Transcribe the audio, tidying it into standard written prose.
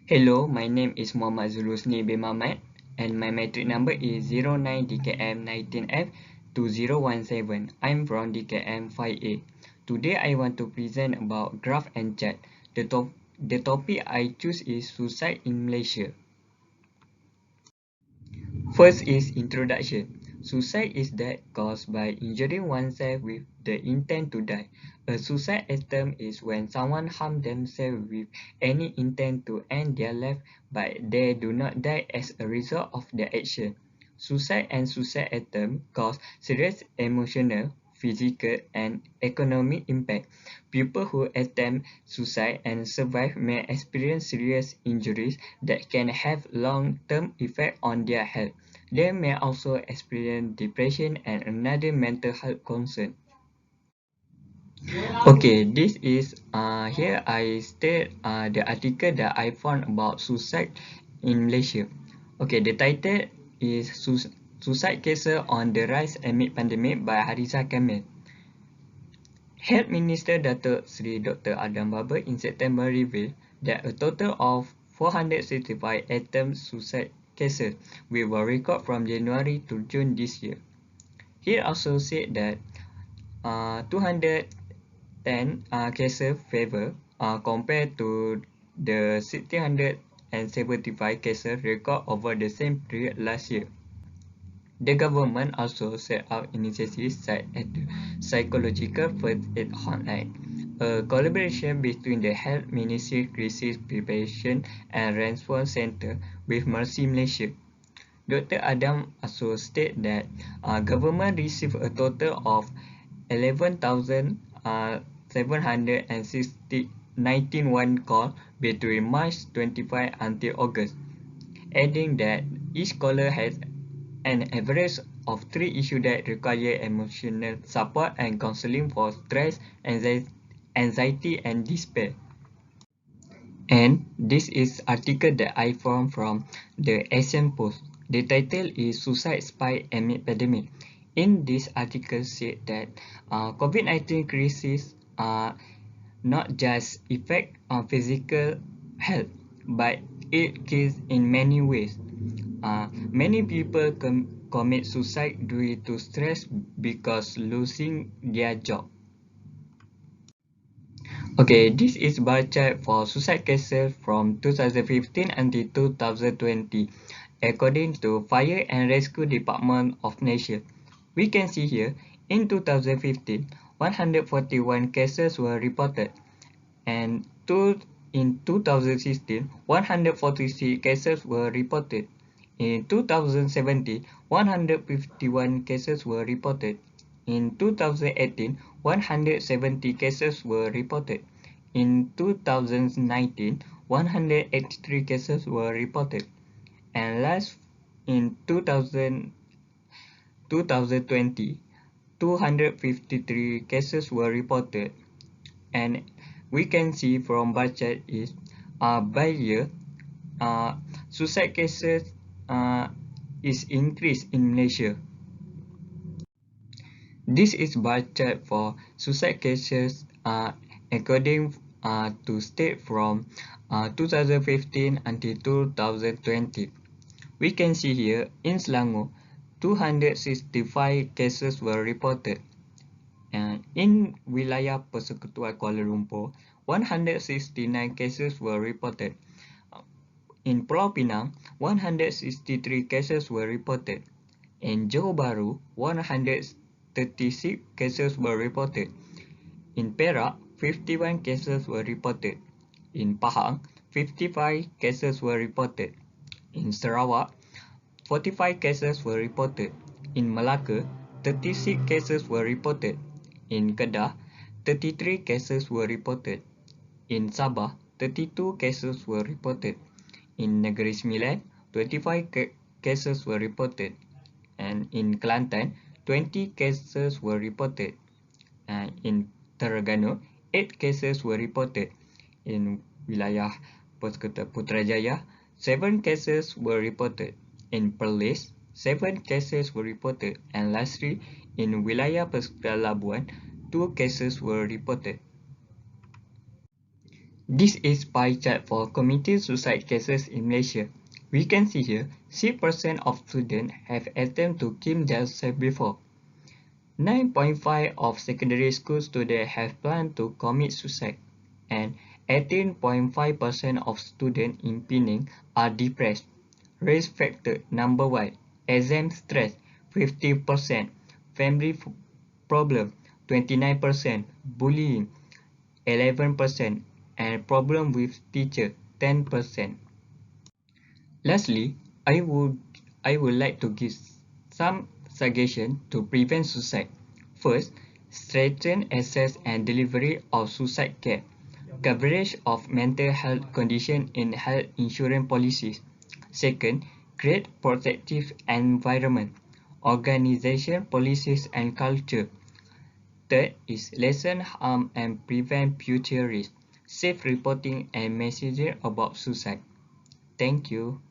Hello, my name is Muhammad Zulusni bin Mamat and my metric number is 09DKM19F2017. I'm from DKM 5A. Today I want to present about graph and chart. The topic I choose is suicide in Malaysia. First is introduction. Suicide is death caused by injuring oneself with the intent to die. A suicide attempt is when someone harms themselves with any intent to end their life but they do not die as a result of their action. Suicide and suicide attempt cause serious emotional, physical, and economic impact. People who attempt suicide and survive may experience serious injuries that can have long-term effects on their health. They may also experience depression and another mental health concern. Okay, this is here I state the article that I found about suicide in Malaysia. Okay, the title is Suicide Cases on the Rise Amid Pandemic by Hariza Kamil. Health Minister Datuk Seri Dr. Adam Baber in September revealed that a total of 465 attempt suicide cases were recorded from January to June this year. He also said that 210 cases favor compared to the 1,675 cases recorded over the same period last year. The government also set up initiatives such as the Psychological First Aid Hotline, a collaboration between the Health Ministry Crisis Preparation and Response Centre with Mercy Malaysia. Dr. Adam also stated that government received a total of 11,791 calls between March 25 until August, adding that each caller has an average of 3 issues that require emotional support and counseling for stress, anxiety and despair. And this is article that I found from the Asian Post. The title is Suicide Spike Amid Pandemic. In this article said that COVID-19 crisis not just affect physical health, but it kills in many ways. Many people commit suicide due to stress because losing their job. Okay, this is bar chart for suicide cases from 2015 until 2020, according to Fire and Rescue Department of Malaysia. We can see here, in 2015, 141 cases were reported, and in 2016, 146 cases were reported. In 2017, 151 cases were reported. In 2018, 170 cases were reported. In 2019, 183 cases were reported. And last, in 2020, 253 cases were reported. And we can see from bar chart is by year, suicide cases is increased in Malaysia. This is bar chart for suicide cases according to state from 2015 until 2020. We can see here in Selangor, 265 cases were reported. And in wilayah Persekutuan Kuala Lumpur, 169 cases were reported. In Pulau Pinang, 163 cases were reported. In Johor Bahru, 136 cases were reported. In Perak, 51 cases were reported. In Pahang, 55 cases were reported. In Sarawak, 45 cases were reported. In Malacca, 36 cases were reported. In Kedah, 33 cases were reported. In Sabah, 32 cases were reported. In Negeri Sembilan, 25 cases were reported. And in Kelantan, 20 cases were reported. And in Terengganu, 8 cases were reported. In wilayah Persekutuan Putrajaya, 7 cases were reported. In Perlis, 7 cases were reported. And lastly, in wilayah Persekutuan Labuan, 2 cases were reported. This is pie chart for committed suicide cases in Malaysia. We can see here 6% of students have attempted to kill themselves before. 9.5% of secondary school students have planned to commit suicide, and 18.5% of students in Penang are depressed. Risk factor number 1, exam stress 50%, family problem 29%, bullying 11%, and problem with teacher 10%. Lastly, I would like to give some suggestions to prevent suicide. First, strengthen access and delivery of suicide care. Coverage of mental health conditions in health insurance policies. Second, create protective environment, organization, policies and culture. Third is lessen harm and prevent future risk. Safe reporting and messaging about suicide. Thank you.